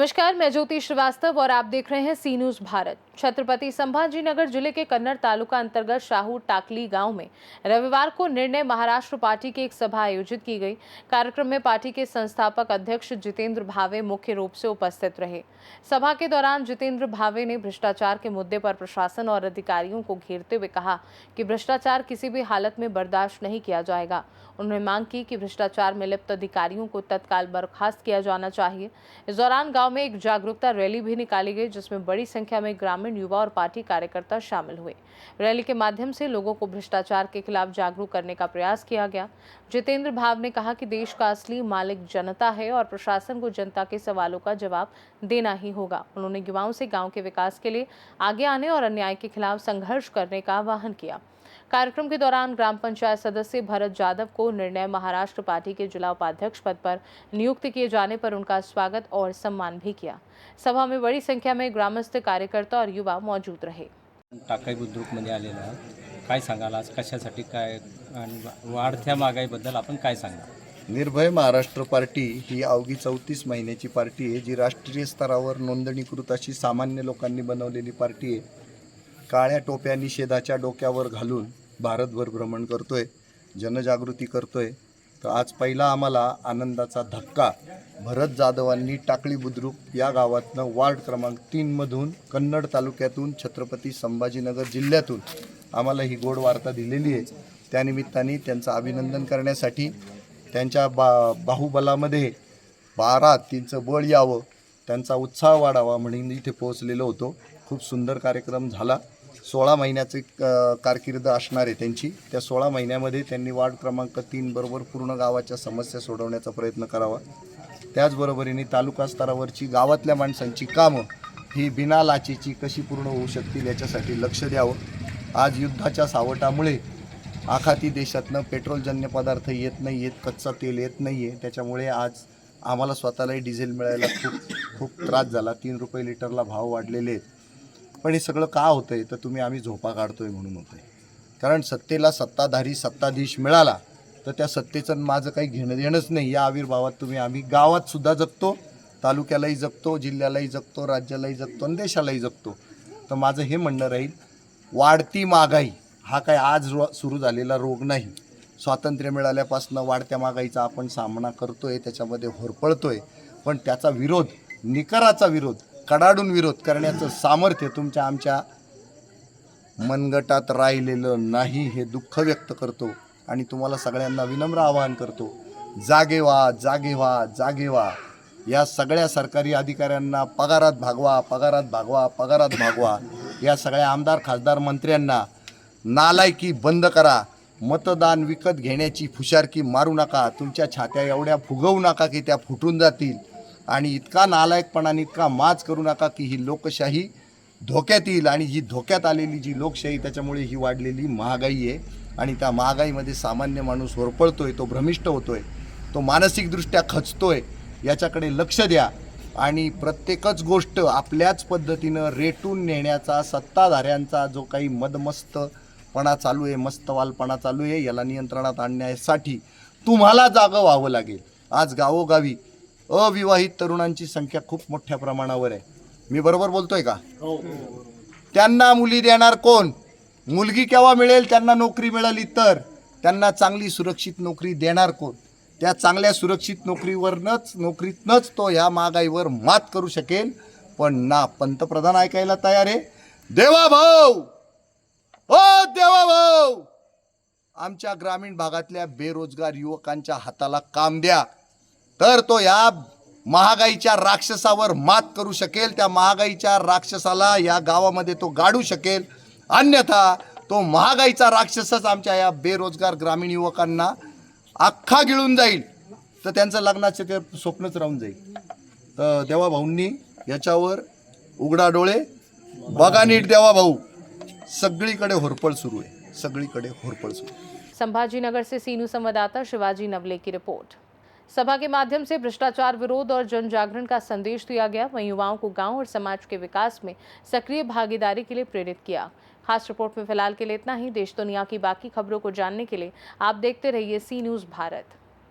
नमस्कार, मैं ज्योति श्रीवास्तव और आप देख रहे हैं सी न्यूज भारत। छत्रपति संभाजीनगर जिले के कन्नड़ तालुका अंतर्गत शाहू टाकली गांव में रविवार को निर्णय महाराष्ट्र पार्टी की एक सभा आयोजित की गई। कार्यक्रम में पार्टी के संस्थापक अध्यक्ष जितेंद्र भावे मुख्य रूप से उपस्थित रहे। सभा के दौरान जितेंद्र भावे ने भ्रष्टाचार के मुद्दे पर प्रशासन और अधिकारियों को घेरते हुए कहा कि भ्रष्टाचार किसी भी हालत में बर्दाश्त नहीं किया जाएगा। उन्होंने मांग की कि भ्रष्टाचार में लिप्त अधिकारियों को तत्काल बर्खास्त किया जाना चाहिए। इस दौरान गांव में एक जागरूकता रैली भी निकाली गई, जिसमें बड़ी संख्या में ग्रामीण युवा और पार्टी कार्यकर्ता शामिल हुए। रैली के माध्यम से लोगों को भ्रष्टाचार के खिलाफ जागरूक करने का प्रयास किया गया। जितेंद्र भाव ने कहा कि देश का असली मालिक जनता है और प्रशासन को जनता के सवालों का जवाब देना ही होगा। उन्होंने युवाओं से गांव के विकास के लिए आगे आने और अन्याय के खिलाफ संघर्ष करने का आह्वान किया। कार्यक्रम के दौरान ग्राम पंचायत सदस्य भरत जाधव को निर्णय महाराष्ट्र पार्टी के जिला उपाध्यक्ष पद पर नियुक्त किए जाने पर उनका स्वागत और सम्मान भी किया। सभा में बड़ी संख्या में ग्रामस्थ, कार्यकर्ता और युवा मौजूद रहे। टाकाई बुद्रुकमध्ये आलेलो आहोत। काय सांगाल आज कशासाठी, काय वाढत्या महागाईबद्दल आपण काय सांगाल? निर्भय महाराष्ट्र पार्टी ही अवघी 34 महिन्याची पार्टी आहे, जी राष्ट्रीय स्तरावर नोंदणीकृत अशी सामान्य लोकांनी बनवलेली पार्टी आहे। काळ्या टोप्या निषेधाच्या डोक्यावर घालून भारतभर भ्रमण करतोय, जनजागृती करतोय। तर आज पहिला आम्हाला आनंदाचा धक्का भरत जाधवांनी टाकळी बुद्रुक या गावातनं वार्ड क्रमांक 3 मधून कन्नड तालुक्यातून छत्रपती संभाजीनगर जिल्ह्यातून आम्हाला ही गोड वार्ता दिलेली आहे। त्यानिमित्ताने त्यांचं अभिनंदन करण्यासाठी त्यांच्या बाहुबलामध्ये 12 तींचं बळ यावं, त्यांचा उत्साह वाढावा म्हणून इथे पोहोचलेलो होतो। खूप सुंदर कार्यक्रम झाला। 16 महिन्याची कारकीर्द असणार आहे त्यांची। त्या 16 महिन्यामध्ये त्यांनी वार्ड क्रमांक 3 बरोबर पूर्ण गावाच्या समस्या सोडवण्याचा प्रयत्न करावा। त्याचबरोबरीने तालुका स्तरावरची गावातल्या माणसांची कामं ही बिना लाचेची कशी पूर्ण होऊ शकतील याच्यासाठी लक्ष द्यावं। आज युद्धाच्या सावटामुळे आखाती देशातनं पेट्रोलजन्य पदार्थ येत नाही आहेत, कच्चा तेल येत नाही आहे। त्याच्यामुळे आज आम्हाला स्वतःलाही डिझेल मिळायला खूप त्रास झाला। 3 रुपये लिटरला भाव वाढलेले आहेत। पण हे सगळं का होतं आहे तर आम्ही झोपा काढतोय म्हणून होतं आहे। कारण सत्तेला सत्ताधारी सत्ताधीश मिळाला तर त्या सत्तेचं माझं काही घेणं देणंच नाही। या आविर्भावात आम्ही गावातसुद्धा जगतो, तालुक्यालाही जगतो, जिल्ह्यालाही जगतो, राज्यालाही जगतो आणि देशालाही जगतो। तर माझं हे म्हणणं राहील, वाढती महागाई हा काय आज सुरू झालेला रोग नाही। स्वातंत्र्य मिळाल्यापासून वाढत्या महागाईचा आपण सामना करतोय, त्याच्यामध्ये होरपळतोय। पण त्याचा विरोध, निकराचा विरोध, कडाडून विरोध करण्याचं सामर्थ्य आमच्या मनगटात राहिलेलं नाही, हे दुःख व्यक्त करतो। आणि तुम्हाला सगळ्यांना विनम्र आवाहन करतो, जागे व्हा, जागे व्हा, जागे व्हा। या सगळ्या सरकारी अधिकाऱ्यांना पगारात भागवा, पगारात भागवा, पगारात भागवा। या सगळ्या आमदार, खासदार, मंत्र्यांना नालायकी बंद करा। मतदान विकत घेण्याची फुशारकी मारू नका। तुमच्या छात्या एवढ्या फुगवू नका की त्या फुटून जातील। आणि इतका नालायकपणाने इतका माज करू नका की ही लोकशाही धोक्यात येईल। आणि ही धोक्यात आलेली जी लोकशाही, त्याच्यामुळे ही वाढलेली महागाई आहे। आणि त्या महागाईमध्ये सामान्य माणूस होरपळतोय, तो भ्रमिष्ट होतोय, तो मानसिकदृष्ट्या खचतोय। याच्याकडे लक्ष द्या आणि प्रत्येकच गोष्ट आपल्याच पद्धतीनं रेटून नेण्याचा सत्ताधाऱ्यांचा जो काही मदमस्तपणा चालू आहे, मस्तवालपणा चालू आहे, याला नियंत्रणात आणण्यासाठी तुम्हाला जागं व्हावं लागेल। आज गावोगावी अविवाहित तरुणांची संख्या खूप मोठ्या प्रमाणावर आहे। मी बरोबर बोलतोय का? त्यांना मुली देणार कोण? मुलगी केव्हा मिळेल? त्यांना नोकरी मिळाली तर त्यांना चांगली सुरक्षित नोकरी देणार कोण? त्या चांगल्या सुरक्षित नोकरीतनंच तो ह्या महागाईवर मात करू शकेल। पण ना पंतप्रधान ऐकायला तयार आहे। देवा भाऊ, ओ देवा भाऊ, आमच्या ग्रामीण भागातल्या बेरोजगार युवकांच्या हाताला काम द्या, तर तो या महागाईच्या राक्षसावर मात करू शकेल। त्या महागाईच्या राक्षसाला या गावामध्ये तो गाडू शकेल। अन्यथा तो महागाईचा राक्षसच आमच्या या बेरोजगार ग्रामीण युवकांना अख्खा गिळून जाईल, तर त्यांचं लग्नाचे ते स्वप्नच राहून जाईल। तर देवा भाऊंनी याच्यावर उघडा डोळे बघा नीट। देवा भाऊ, सगळीकडे होरपळ सुरू आहे, सगळीकडे होरपळ सुरू आहे। संभाजीनगर से सी न्यूज संवाददाता शिवाजी नवले की रिपोर्ट। सभा के माध्यम से भ्रष्टाचार विरोध और जन जागरण का संदेश दिया गया। वहीं युवाओं को गांव और समाज के विकास में सक्रिय भागीदारी के लिए प्रेरित किया। खास रिपोर्ट में फिलहाल के लिए इतना ही। देश दुनिया की बाकी खबरों को जानने के लिए आप देखते रहिए सी न्यूज भारत।